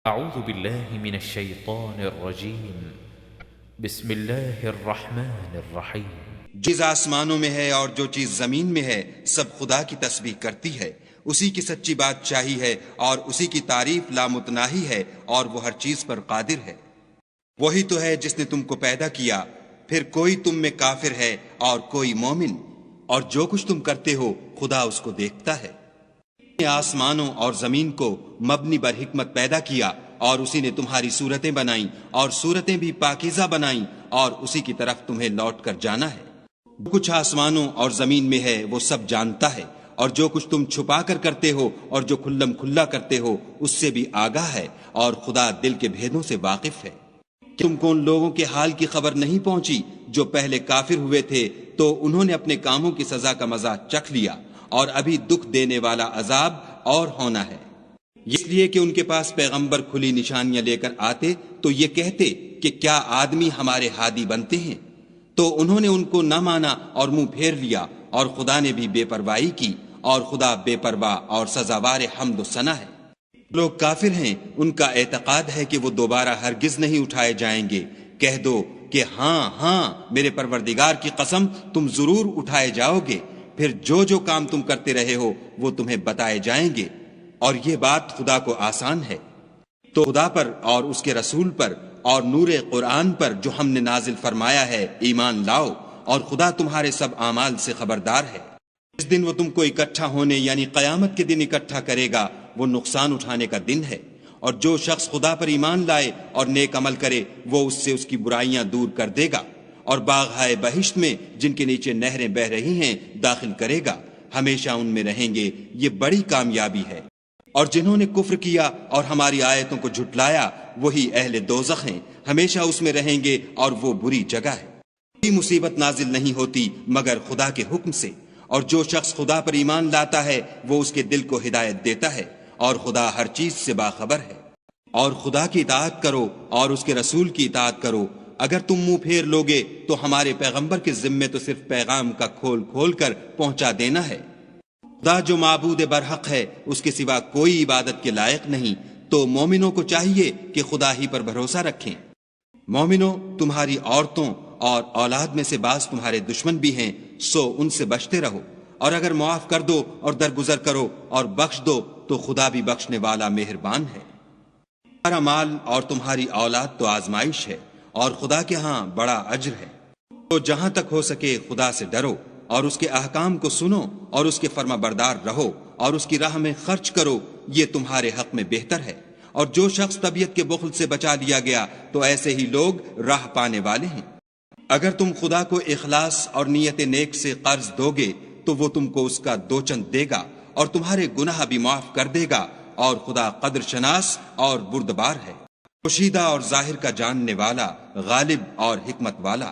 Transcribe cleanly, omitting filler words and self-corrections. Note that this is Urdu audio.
اعوذ باللہ من الشیطان الرجیم بسم اللہ الرحمن الرحیم۔ جس آسمانوں میں ہے اور جو چیز زمین میں ہے سب خدا کی تسبیح کرتی ہے، اسی کی سچی بادشاہی ہے اور اسی کی تعریف لامتناہی ہے اور وہ ہر چیز پر قادر ہے۔ وہی تو ہے جس نے تم کو پیدا کیا، پھر کوئی تم میں کافر ہے اور کوئی مومن، اور جو کچھ تم کرتے ہو خدا اس کو دیکھتا ہے۔ آسمانوں اور زمین کو مبنی بر حکمت پیدا کیا اور اسی نے تمہاری صورتیں بنائیں اور صورتیں بھی پاکیزہ بنائیں اور اسی کی طرف تمہیں لوٹ کر جانا ہے۔ جو کچھ آسمانوں اور زمین میں ہے وہ سب جانتا ہے، اور جو کچھ تم چھپا کر کرتے ہو اور جو کھلم کھلا کرتے ہو اس سے بھی آگاہ ہے، اور خدا دل کے بھیدوں سے واقف ہے۔ تم کو ان لوگوں کے حال کی خبر نہیں پہنچی جو پہلے کافر ہوئے تھے تو انہوں نے اپنے کاموں کی سزا کا مزہ چکھ لیا، اور ابھی دکھ دینے والا عذاب اور ہونا ہے۔ اس لیے کہ ان کے پاس پیغمبر کھلی نشانیاں لے کر آتے تو یہ کہتے کہ کیا آدمی ہمارے ہادی بنتے ہیں، تو انہوں نے ان کو نہ مانا اور منہ پھیر لیا، اور خدا نے بھی بے پرواہی کی، اور خدا بے پرواہ اور سزاوار حمد و ثنا ہے۔ لوگ کافر ہیں، ان کا اعتقاد ہے کہ وہ دوبارہ ہرگز نہیں اٹھائے جائیں گے۔ کہہ دو کہ ہاں ہاں میرے پروردگار کی قسم تم ضرور اٹھائے جاؤ گے، پھر جو جو کام تم کرتے رہے ہو وہ تمہیں بتائے جائیں گے، اور یہ بات خدا کو آسان ہے۔ تو خدا پر اور اس کے رسول پر اور نور قرآن پر جو ہم نے نازل فرمایا ہے ایمان لاؤ، اور خدا تمہارے سب اعمال سے خبردار ہے۔ جس دن وہ تم کو اکٹھا ہونے یعنی قیامت کے دن اکٹھا کرے گا وہ نقصان اٹھانے کا دن ہے، اور جو شخص خدا پر ایمان لائے اور نیک عمل کرے وہ اس سے اس کی برائیاں دور کر دے گا، اور باغہائے بہشت میں جن کے نیچے نہریں بہ رہی ہیں داخل کرے گا، ہمیشہ ان میں رہیں گے، یہ بڑی کامیابی ہے۔ اور جنہوں نے کفر کیا اور ہماری آیتوں کو جھٹلایا وہی اہل دوزخ ہیں، ہمیشہ اس میں رہیں گے اور وہ بری جگہ ہے۔ کوئی مصیبت نازل نہیں ہوتی مگر خدا کے حکم سے، اور جو شخص خدا پر ایمان لاتا ہے وہ اس کے دل کو ہدایت دیتا ہے، اور خدا ہر چیز سے باخبر ہے۔ اور خدا کی اطاعت کرو اور اس کے رسول کی اطاعت کرو۔ اگر تم منہ پھیر لوگے تو ہمارے پیغمبر کے ذمے تو صرف پیغام کا کھول کھول کر پہنچا دینا ہے۔ خدا جو معبود برحق ہے اس کے سوا کوئی عبادت کے لائق نہیں، تو مومنوں کو چاہیے کہ خدا ہی پر بھروسہ رکھیں۔ مومنوں، تمہاری عورتوں اور اولاد میں سے بعض تمہارے دشمن بھی ہیں، سو ان سے بچتے رہو، اور اگر معاف کر دو اور درگزر کرو اور بخش دو تو خدا بھی بخشنے والا مہربان ہے۔ تمہارا مال اور تمہاری اولاد تو آزمائش ہے، اور خدا کے ہاں بڑا اجر ہے۔ تو جہاں تک ہو سکے خدا سے ڈرو اور اس کے احکام کو سنو اور اس کے فرما بردار رہو اور اس کی راہ میں خرچ کرو، یہ تمہارے حق میں بہتر ہے۔ اور جو شخص طبیعت کے بخل سے بچا لیا گیا تو ایسے ہی لوگ راہ پانے والے ہیں۔ اگر تم خدا کو اخلاص اور نیت نیک سے قرض دو گے تو وہ تم کو اس کا دوچند دے گا اور تمہارے گناہ بھی معاف کر دے گا، اور خدا قدر شناس اور بردبار ہے، پوشیدہ اور ظاہر کا جاننے والا، غالب اور حکمت والا۔